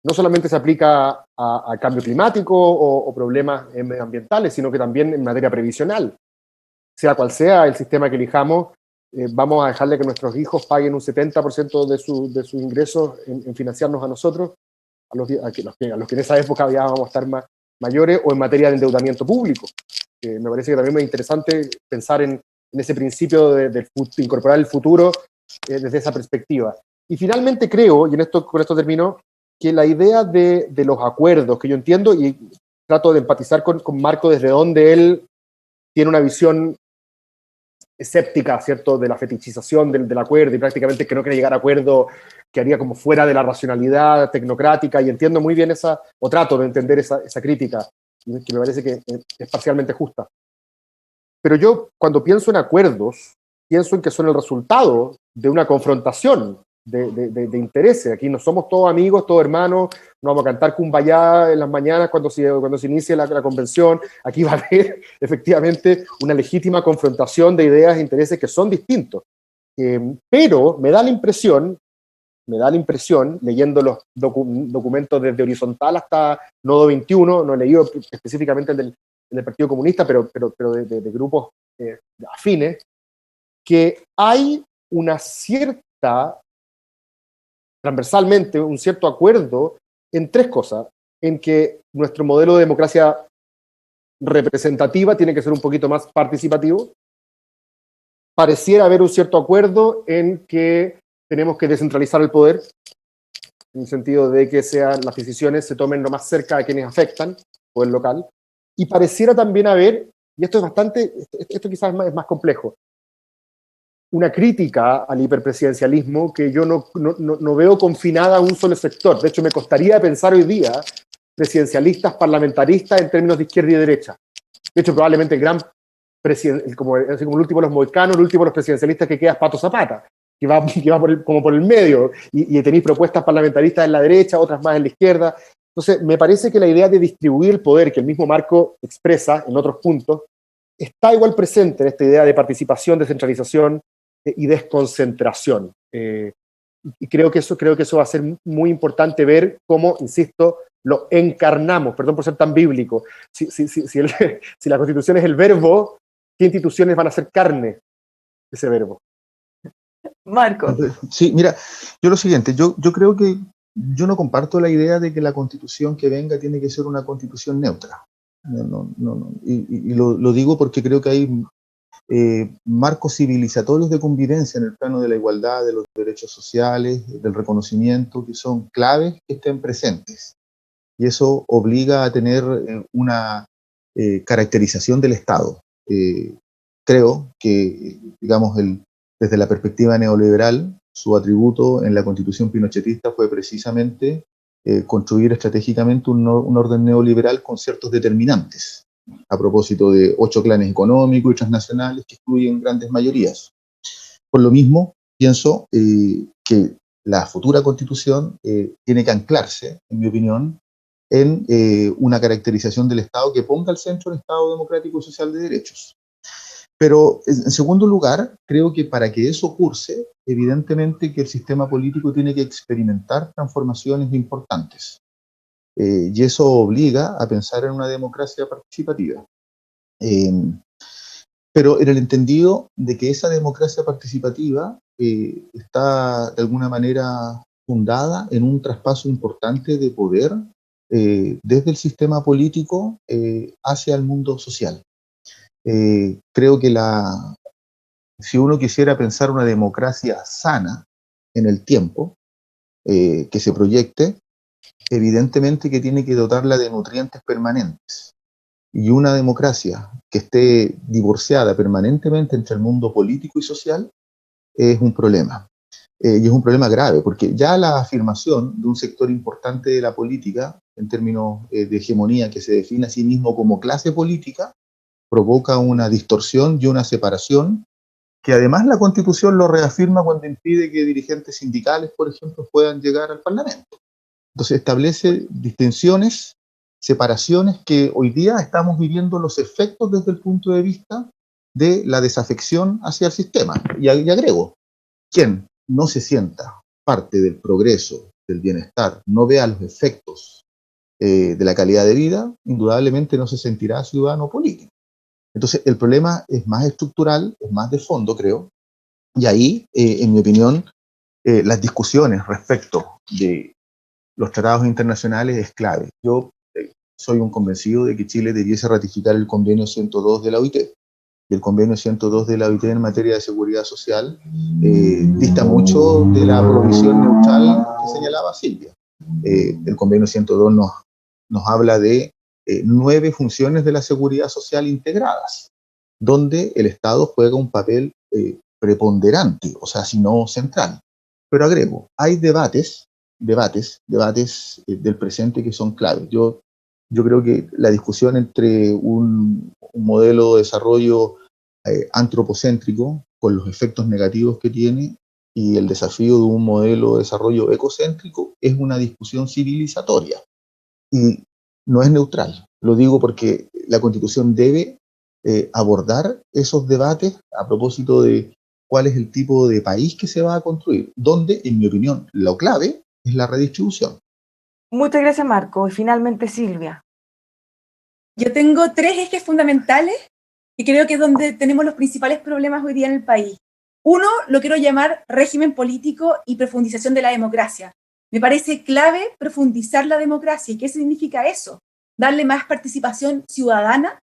no solamente se aplica a cambio climático o problemas medioambientales, sino que también en materia previsional. Sea cual sea el sistema que elijamos, vamos a dejarle que nuestros hijos paguen un 70% de sus ingresos en financiarnos a nosotros, a los que en esa época ya vamos a estar mayores, o en materia de endeudamiento público. Me parece que también es interesante pensar en ese principio de incorporar el futuro desde esa perspectiva. Y finalmente creo, y con esto termino, que la idea de los acuerdos, que yo entiendo y trato de empatizar con Marco desde donde él tiene una visión escéptica, ¿cierto?, de la fetichización del acuerdo y prácticamente que no quiere llegar a acuerdo, que haría como fuera de la racionalidad tecnocrática, y entiendo muy bien o trato de entender esa crítica, que me parece que es parcialmente justa. Pero yo, cuando pienso en acuerdos, pienso en que son el resultado de una confrontación de intereses. Aquí no somos todos amigos, todos hermanos, no vamos a cantar Cumbayá en las mañanas cuando se inicie la convención. Aquí va a haber efectivamente una legítima confrontación de ideas e intereses que son distintos. Pero me da la impresión, leyendo los documentos desde horizontal hasta Nodo 21, no he leído específicamente el del Partido Comunista, pero de grupos afines, que hay una cierta, transversalmente, un cierto acuerdo en tres cosas: en que nuestro modelo de democracia representativa tiene que ser un poquito más participativo. Pareciera haber un cierto acuerdo en que tenemos que descentralizar el poder, en el sentido de que las decisiones se tomen lo más cerca de quienes afectan, poder local. Y pareciera también haber, y esto quizás es más complejo, una crítica al hiperpresidencialismo que yo no veo confinada a un solo sector. De hecho, me costaría pensar hoy día presidencialistas, parlamentaristas en términos de izquierda y derecha. De hecho, probablemente el gran presidente, como el último de los mohicanos, el último de los presidencialistas que queda es Pato Zapata, que va como por el medio, y tenéis propuestas parlamentaristas en la derecha, otras más en la izquierda. Entonces, me parece que la idea de distribuir el poder, que el mismo Marco expresa en otros puntos, está igual presente en esta idea de participación, descentralización y desconcentración. Y creo que eso va a ser muy importante ver cómo, insisto, lo encarnamos, perdón por ser tan bíblico. Si la Constitución es el verbo, ¿qué instituciones van a ser carne de ese verbo? Marco. Sí, mira, yo lo siguiente, yo creo que yo no comparto la idea de que la Constitución que venga tiene que ser una Constitución neutra. No. Y lo digo porque creo que hay marcos civilizatorios de convivencia en el plano de la igualdad, de los derechos sociales, del reconocimiento, que son claves que estén presentes. Y eso obliga a tener una caracterización del Estado. Creo que, digamos, desde la perspectiva neoliberal, su atributo en la Constitución pinochetista fue precisamente construir estratégicamente un orden neoliberal con ciertos determinantes, a propósito de 8 clanes económicos y transnacionales que excluyen grandes mayorías. Por lo mismo, pienso que la futura Constitución tiene que anclarse, en mi opinión, en una caracterización del Estado que ponga al centro el Estado democrático y social de derechos. Pero en segundo lugar, creo que para que eso curse, evidentemente que el sistema político tiene que experimentar transformaciones importantes. Y eso obliga a pensar en una democracia participativa. Pero en el entendido de que esa democracia participativa está de alguna manera fundada en un traspaso importante de poder desde el sistema político hacia el mundo social. Creo que si uno quisiera pensar una democracia sana en el tiempo, que se proyecte, evidentemente que tiene que dotarla de nutrientes permanentes. Y una democracia que esté divorciada permanentemente entre el mundo político y social es un problema. Y es un problema grave, porque ya la afirmación de un sector importante de la política, en términos de hegemonía, que se define a sí mismo como clase política, provoca una distorsión y una separación, que además la Constitución lo reafirma cuando impide que dirigentes sindicales, por ejemplo, puedan llegar al Parlamento. Entonces establece distinciones, separaciones que hoy día estamos viviendo los efectos desde el punto de vista de la desafección hacia el sistema. Y agrego, quien no se sienta parte del progreso, del bienestar, no vea los efectos de la calidad de vida, indudablemente no se sentirá ciudadano político. Entonces el problema es más estructural, es más de fondo, creo, y ahí, en mi opinión, las discusiones respecto de los tratados internacionales es clave. Yo soy un convencido de que Chile debiese ratificar el convenio 102 de la OIT. Y el convenio 102 de la OIT en materia de seguridad social dista mucho de la provisión neutral que señalaba Silvia. El convenio 102 nos habla de 9 funciones de la seguridad social integradas, donde el Estado juega un papel preponderante, o sea, si no central. Pero agrego, hay debates del presente que son claves. Yo creo que la discusión entre un modelo de desarrollo antropocéntrico, con los efectos negativos que tiene, y el desafío de un modelo de desarrollo ecocéntrico, es una discusión civilizatoria. Y no es neutral. Lo digo porque la Constitución debe abordar esos debates a propósito de cuál es el tipo de país que se va a construir, donde, en mi opinión, lo clave es la redistribución. Muchas gracias, Marco. Y finalmente, Silvia. Yo tengo 3 ejes fundamentales que creo que es donde tenemos los principales problemas hoy día en el país. Uno, lo quiero llamar régimen político y profundización de la democracia. Me parece clave profundizar la democracia. ¿Y qué significa eso? Darle más participación ciudadana,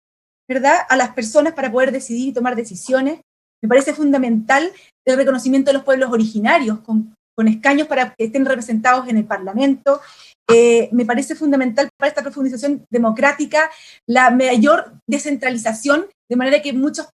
¿verdad?, a las personas para poder decidir y tomar decisiones. Me parece fundamental el reconocimiento de los pueblos originarios con escaños para que estén representados en el Parlamento. Me parece fundamental para esta profundización democrática la mayor descentralización, de manera que muchas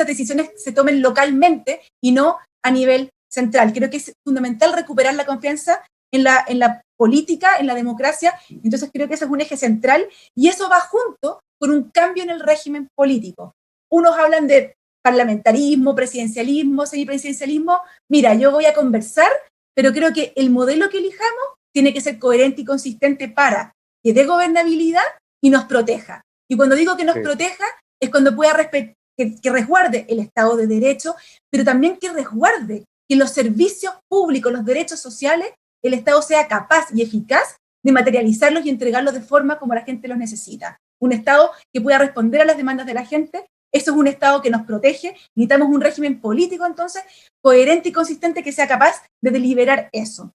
decisiones se tomen localmente y no a nivel central. Creo que es fundamental recuperar la confianza en la política, en la democracia. Entonces creo que ese es un eje central y eso va junto con un cambio en el régimen político. Unos hablan de parlamentarismo, presidencialismo, semipresidencialismo. Mira, yo voy a conversar, pero creo que el modelo que elijamos tiene que ser coherente y consistente para que dé gobernabilidad y nos proteja. Y cuando digo que nos proteja, es cuando pueda que resguarde el Estado de Derecho, pero también que resguarde que los servicios públicos, los derechos sociales, el Estado sea capaz y eficaz de materializarlos y entregarlos de forma como la gente los necesita. Un Estado que pueda responder a las demandas de la gente. Eso es un Estado que nos protege. Necesitamos un régimen político, entonces, coherente y consistente que sea capaz de deliberar eso.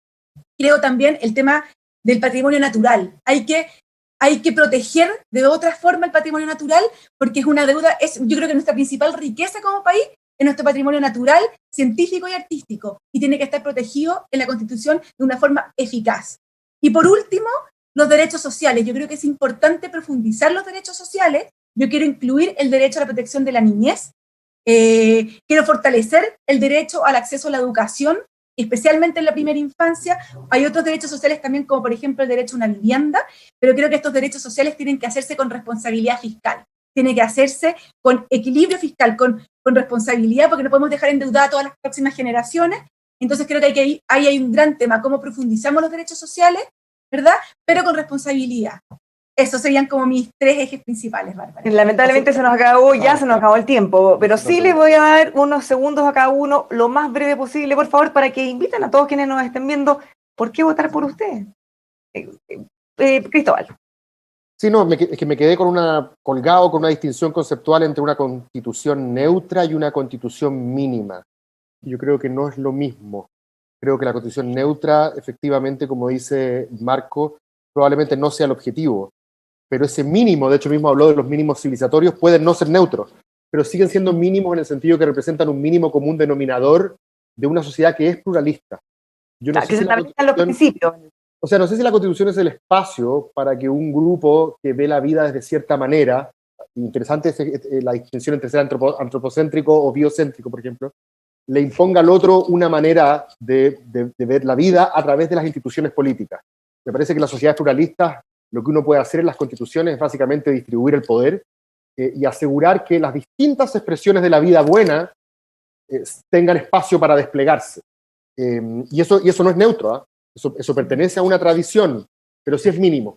Creo también el tema del patrimonio natural. Hay que proteger de otra forma el patrimonio natural porque es una deuda, yo creo que nuestra principal riqueza como país es nuestro patrimonio natural, científico y artístico, y tiene que estar protegido en la Constitución de una forma eficaz. Y por último, los derechos sociales. Yo creo que es importante profundizar los derechos sociales. Yo quiero incluir el derecho a la protección de la niñez. Quiero fortalecer el derecho al acceso a la educación, especialmente en la primera infancia. Hay otros derechos sociales también, como por ejemplo el derecho a una vivienda, pero creo que estos derechos sociales tienen que hacerse con responsabilidad fiscal. Tiene que hacerse con equilibrio fiscal, con responsabilidad, porque no podemos dejar endeudadas a todas las próximas generaciones. Entonces creo que ahí hay un gran tema, cómo profundizamos los derechos sociales, ¿verdad?, pero con responsabilidad. esos serían como mis 3 ejes principales, Bárbara. Lamentablemente se nos acabó el tiempo, pero sí les voy a dar unos segundos a cada uno, lo más breve posible, por favor, para que inviten a todos quienes nos estén viendo por qué votar por usted. Cristóbal. Sí, no, es que me quedé colgado con una distinción conceptual entre una constitución neutra y una constitución mínima. Yo creo que no es lo mismo. Creo que la constitución neutra, efectivamente, como dice Marco, probablemente no sea el objetivo. Pero ese mínimo, de hecho mismo habló de los mínimos civilizatorios, pueden no ser neutros, pero siguen siendo mínimos en el sentido que representan un mínimo común denominador de una sociedad que es pluralista. Yo no sé Que si se establecen los principios. O sea, no sé si la Constitución es el espacio para que un grupo que ve la vida desde cierta manera, interesante es la distinción entre ser antropocéntrico o biocéntrico, por ejemplo, le imponga al otro una manera de ver la vida a través de las instituciones políticas. Me parece que las sociedades pluralistas, lo que uno puede hacer en las constituciones es básicamente distribuir el poder y asegurar que las distintas expresiones de la vida buena tengan espacio para desplegarse. Y eso no es neutro, ¿eh? Eso pertenece a una tradición, pero sí es mínimo.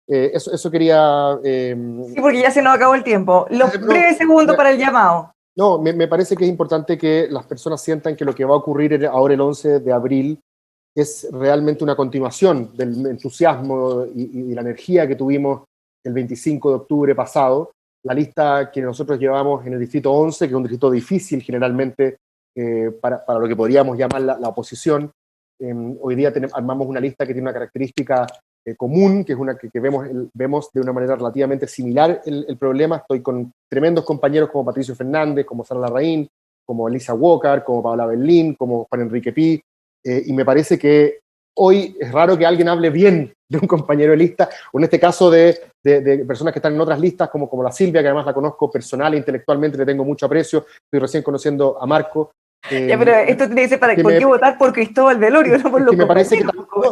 Eso quería... Sí, porque ya se nos acabó el tiempo. Los breves segundos para el llamado. No, me parece que es importante que las personas sientan que lo que va a ocurrir ahora el 11 de abril es realmente una continuación del entusiasmo y la energía que tuvimos el 25 de octubre pasado. La lista que nosotros llevamos en el distrito 11, que es un distrito difícil generalmente para lo que podríamos llamar la oposición, hoy día armamos una lista que tiene una característica común, que es una que vemos de una manera relativamente similar el problema. Estoy con tremendos compañeros como Patricio Fernández, como Sara Larraín, como Elisa Walker, como Paola Berlín, como Juan Enrique Pi, y me parece que hoy es raro que alguien hable bien de un compañero de lista, o en este caso de personas que están en otras listas, como la Silvia, que además la conozco personal e intelectualmente, le tengo mucho aprecio, estoy recién conociendo a Marco. Ya, pero esto te dice ¿por qué votar por Cristóbal Velorio, no por los compañeros,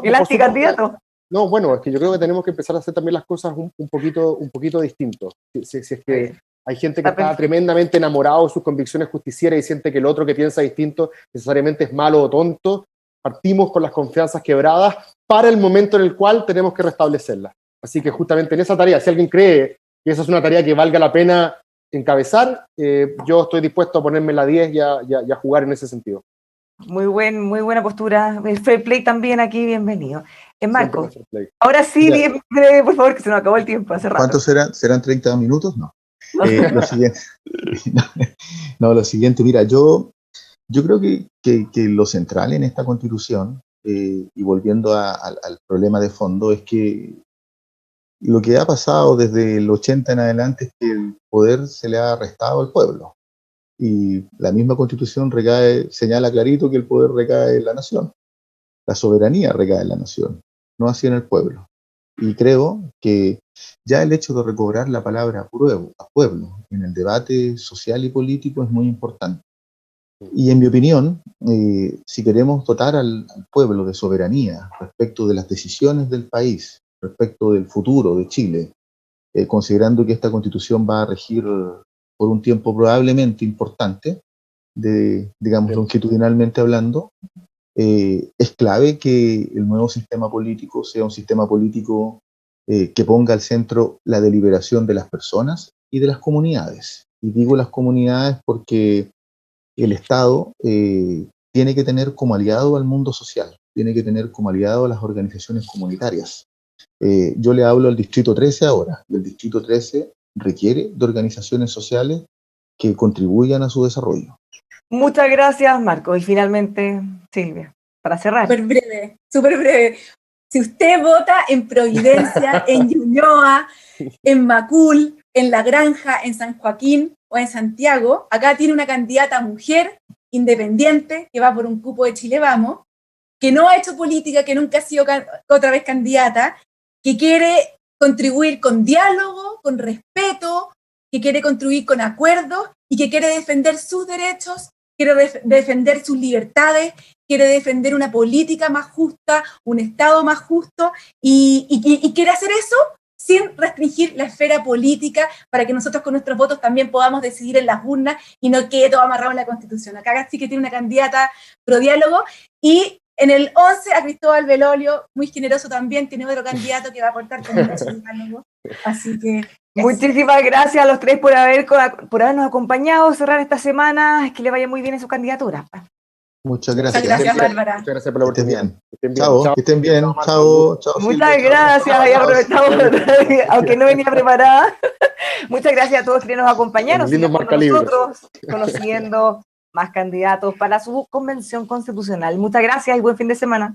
el anticandidato? No, bueno, es que yo creo que tenemos que empezar a hacer también las cosas un poquito distintos. Si es que hay gente que está tremendamente enamorado de sus convicciones justicieras y siente que el otro que piensa distinto necesariamente es malo o tonto, partimos con las confianzas quebradas para el momento en el cual tenemos que restablecerlas. Así que justamente en esa tarea, si alguien cree que esa es una tarea que valga la pena encabezar, yo estoy dispuesto a ponerme la 10 y a jugar en ese sentido. Muy buena postura. El fair play también aquí, bienvenido. Marco, ahora sí, bien breve, por favor, que se nos acabó el tiempo hace rato. ¿Cuántos serán? ¿Serán 30 minutos? No. Lo siguiente, mira, yo creo que lo central en esta Constitución, y volviendo al problema de fondo, es que lo que ha pasado desde el 80 en adelante es que el poder se le ha restado al pueblo. Y la misma Constitución señala clarito que el poder recae en la nación. La soberanía recae en la nación, no así en el pueblo. Y creo que ya el hecho de recobrar la palabra pueblo en el debate social y político es muy importante. Y en mi opinión, si queremos dotar al pueblo de soberanía respecto de las decisiones del país, respecto del futuro de Chile, considerando que esta Constitución va a regir por un tiempo probablemente importante, digamos longitudinalmente hablando, es clave que el nuevo sistema político sea un sistema político que ponga al centro la deliberación de las personas y de las comunidades. Y digo las comunidades porque el Estado tiene que tener como aliado al mundo social, tiene que tener como aliado a las organizaciones comunitarias. Yo le hablo al Distrito 13 ahora, y el Distrito 13 requiere de organizaciones sociales que contribuyan a su desarrollo. Muchas gracias, Marco. Y finalmente, Silvia, para cerrar. Súper breve. Si usted vota en Providencia, en Ñuñoa, en Macul, en La Granja, en San Joaquín o en Santiago, acá tiene una candidata mujer independiente que va por un cupo de Chile Vamos, que no ha hecho política, que nunca ha sido otra vez candidata, que quiere contribuir con diálogo, con respeto, que quiere contribuir con acuerdos y que quiere defender sus derechos, quiere defender sus libertades, quiere defender una política más justa, un Estado más justo y quiere hacer eso sin restringir la esfera política para que nosotros con nuestros votos también podamos decidir en las urnas y no quede todo amarrado en la Constitución. Acá sí que tiene una candidata pro diálogo y en el 11 a Cristóbal Velorio, muy generoso también, tiene otro candidato que va a aportar con mucho diálogo. Así que Muchísimas gracias a los tres por habernos acompañado, cerrar esta semana, que le vaya muy bien en su candidatura. Muchas muchas gracias. gracias, Bárbara. Muchas gracias por la Que estén oportunidad. bien. Que estén bien. Chao, que estén bien. Chao, chao. Muchas Silvia, chao. gracias, ahí Chao. aprovechamos, aunque no venía preparada. Muchas gracias a todos quienes nos acompañaron, Lindo sigan con marcalibros. nosotros, conociendo más candidatos para su convención constitucional. Muchas gracias y buen fin de semana.